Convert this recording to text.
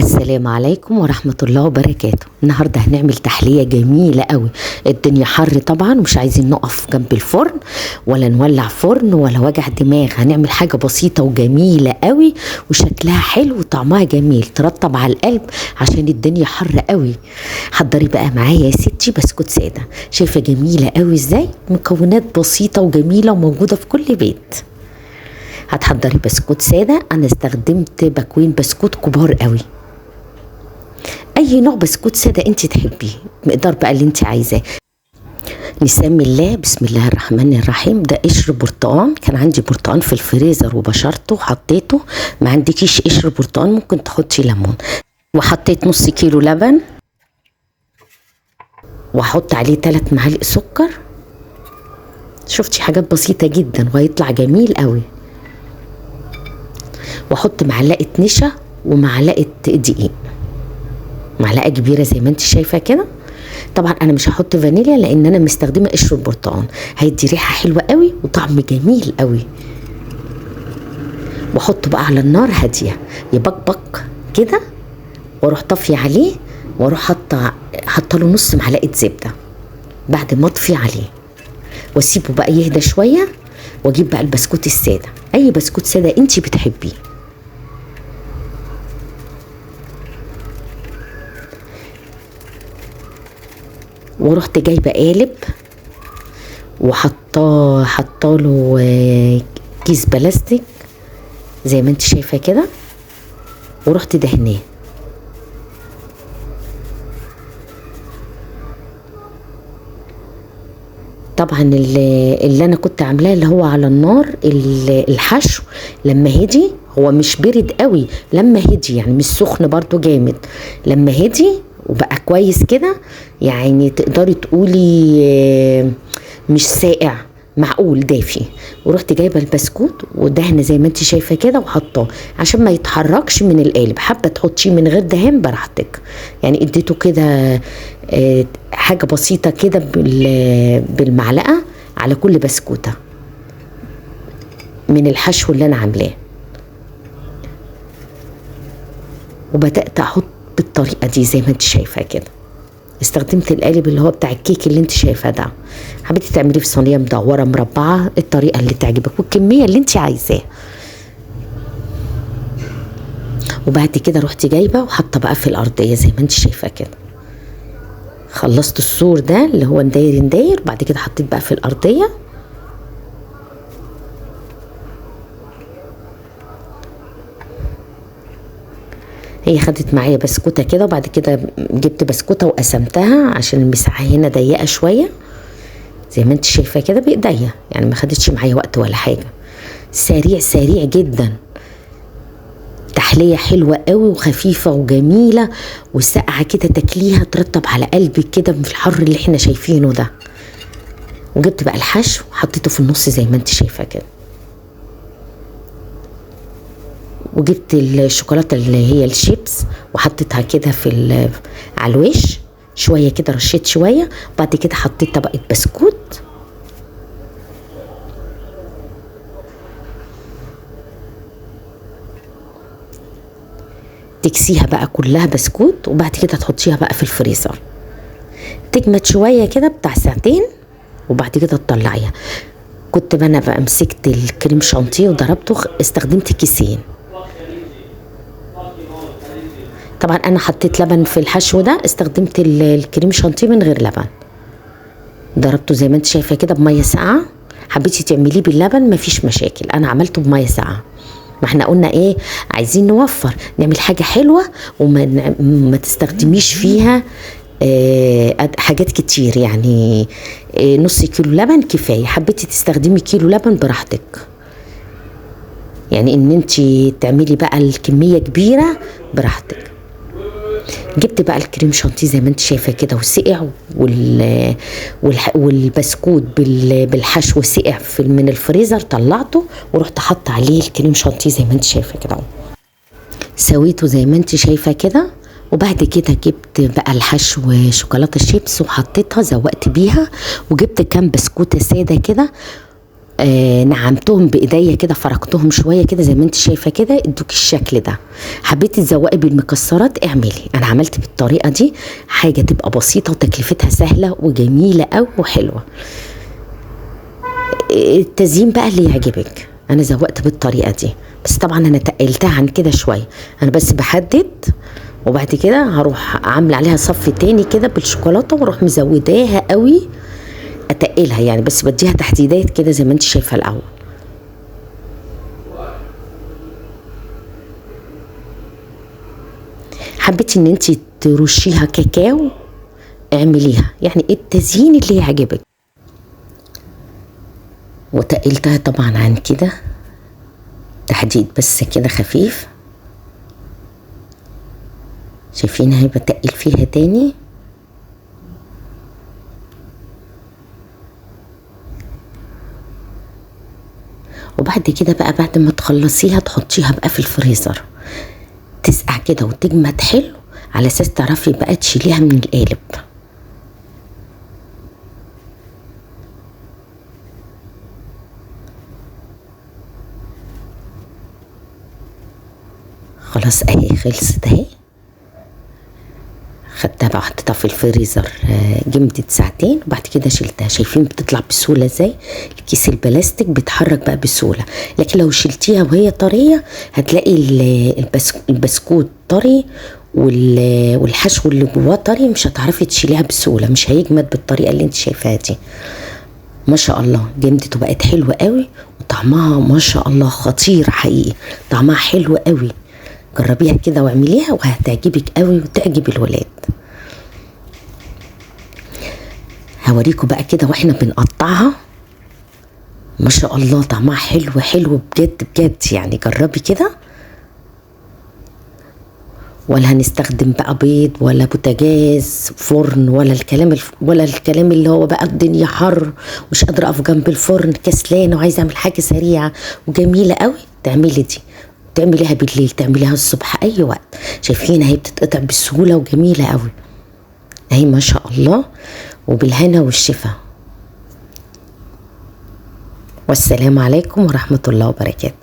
السلام عليكم ورحمة الله وبركاته. النهاردة هنعمل تحلية جميلة قوي. الدنيا حر طبعا، مش عايزين نقف جنب الفرن ولا نولع فرن ولا وجع دماغ. هنعمل حاجة بسيطة وجميلة قوي وشكلها حلو وطعمها جميل، ترطب على القلب عشان الدنيا حر قوي. حضري بقى معايا يا ستي بسكوت سادة. شايفة جميلة قوي ازاي؟ مكونات بسيطة وجميلة وموجودة في كل بيت. هتحضري بسكوت سادة. انا استخدمت باكوين بسكوت كبار قوي. اي نوع بسكوت سادة انت تحبيه، مقدار بقى اللي انت عايزاه. نسمي الله. بسم الله الرحمن الرحيم. ده قشر برتقان، كان عندي برتقان في الفريزر وبشرته وحطيته. ما عندكيش قشر برتقان ممكن تحطي ليمون. وحطيت نص كيلو لبن، واحط عليه 3 معالق سكر. شفتي حاجات بسيطة جدا وهيطلع جميل قوي. واحط معلقة نشا ومعلقة دقيق، معلقة كبيرة زي ما انت شايفة كده. طبعا انا مش هحط فانيليا لان انا مستخدمة قشر البرتقال، هيدي ريحة حلوة قوي وطعم جميل قوي. واحطه بقى على النار هادية يبقبق كده، واروح طافية عليه، واروح حاطه له نص معلقة زبدة بعد ما اطفي عليه، واسيبه بقى يهدى شوية. واجيب بقى البسكوت السادة، اي بسكوت سادة انت بتحبيه. ورحت جايبه قالب حطاله كيس بلاستيك زي ما انت شايفه كده، ورحت دهناه. طبعا اللي انا كنت عاملاه اللي هو على النار الحشو لما هدي، هو مش برد قوي، لما هدي يعني مش سخن برضو جامد، لما هدي وبقى كويس كده يعني تقدري تقولي مش ساقع، معقول دافي. ورحت جايبه البسكوت ودهنه زي ما انت شايفه كده وحطاه عشان ما يتحركش من القالب. حابه تحطيه من غير دهان براحتك، يعني اديته كده حاجه بسيطه كده بالمعلقه على كل بسكوته من الحشو اللي انا عاملاه. وبدات احط بالطريقه دي زي ما انت شايفه كده. استخدمت القالب اللي هو بتاع الكيك اللي انت شايفاه ده. حبيتي تعمليه في صينيه مدوره مربعه، الطريقه اللي تعجبك والكميه اللي انت عايزاه. وبعد كده رحت جايبه وحاطه بقى في الارضيه زي ما انت شايفه كده. خلصت السور ده اللي هو نداير، بعد كده حطيت بقى في الارضيه. هي خدت معايا بسكوته كده، وبعد كده جبت بسكوته وقسمتها عشان المساحه هنا ضيقه شويه زي ما انت شايفه كده بايديا، يعني ما خدتش معايا وقت ولا حاجه. سريع سريع جدا، تحليه حلوه قوي وخفيفه وجميله وساقعه كده، تاكليها ترطب على قلبك كده في الحر اللي احنا شايفينه ده. وجبت بقى الحشو حطيته في النص زي ما انت شايفه كده. وجبت الشوكولاته اللي هي الشيبس وحطيتها كده على الوش شويه كده، رشيت شويه، وبعد كده حطيت طبقه بسكوت. تكسيها بقى كلها بسكوت، وبعد كده تحطيها بقى في الفريزر تجمد شويه كده بتاع ساعتين، وبعد كده تطلعيها. كنت انا بقى مسكت الكريم شانتيه وضربته، استخدمت كيسين. طبعا انا حطيت لبن في الحشو ده، استخدمت الكريم شانتيه من غير لبن. ضربته زي ما انت شايفه كده بميه ساقعه. حبيتي تعمليه باللبن مفيش مشاكل، انا عملته بميه ساقعه. ما احنا قلنا ايه، عايزين نوفر، نعمل حاجه حلوه وما تستخدميش فيها حاجات كتير، يعني نص كيلو لبن كفايه. حبيتي تستخدمي كيلو لبن براحتك، يعني ان انت تعملي بقى الكميه كبيره براحتك. جبت بقى الكريم شانتيه زي ما انت شايفه كده وسقع، والبسكوت بالحشو سقع من الفريزر، طلعته ورحت حاطه عليه الكريم شانتيه زي ما انت شايفه كده. سويته زي ما انت شايفه كده. وبعد كده جبت بقى الحشو شوكولاته شيبس وحطيتها، زوقت بيها. وجبت كام بسكوته ساده كده نعمتهم بايديا كده، فركتهم شويه كده زي ما انت شايفه كده، ادوك الشكل ده. حبيتي تزوقي بالمكسرات اعملي، انا عملت بالطريقه دي، حاجه تبقى بسيطه وتكلفتها سهله وجميله قوي وحلوه. التزيين بقى اللي يعجبك، انا زوقت بالطريقه دي، بس طبعا انا تقلتها عن كده شويه، انا بس بحدد وبعد كده هروح عامله عليها صف تاني كده بالشوكولاته واروح مزوداها قوي، اتقلها يعني، بس بديها تحديدات كده زي ما انت شايفه الاول. حبيتي ان انت ترشيها كاكاو اعمليها، يعني التزيين اللي يعجبك. وتقلتها طبعا عن كده تحديد بس كده خفيف، شايفين هيبقى تقل فيها تاني. وبعد كده بقى بعد ما تخلصيها تحطيها بقى في الفريزر تسقع كده وتجمد حلو، على اساس تعرفي بقى تشيليها من القالب. خلاص اهي خلصت اهي، خدتها بقى حطيتها في الفريزر جمدت ساعتين وبعد كده شلتها. شايفين بتطلع بسهوله ازاي؟ الكيس البلاستيك بيتحرك بقى بسهوله، لكن لو شلتيها وهي طريه هتلاقي البسكوت طري والحشو اللي جواه طري، مش هتعرفي تشيليها بسهوله، مش هيجمد بالطريقه اللي انت شايفاها دي. ما شاء الله جمدت وبقت حلوه قوي، وطعمها ما شاء الله خطير حقيقي، طعمها حلو قوي. جربيها كده واعمليها وهتعجبك قوي وتعجب الولاد. هوريكم بقى كده واحنا بنقطعها، ما شاء الله طعمها حلو حلو بجد بجد، يعني جربي كده. ولا هنستخدم بقى بيض ولا بوتاجاز فرن ولا الكلام اللي هو بقى الدنيا حر ومش قادره اقف جنب الفرن كسلانه وعايزه اعمل حاجه سريعه وجميله قوي. تعملي دي، تعمليها بالليل، تعمليها الصبح، اي وقت. شايفين اهي بتتقطع بسهوله وجميله قوي اهي ما شاء الله، وبالهنا والشفا. والسلام عليكم ورحمه الله وبركاته.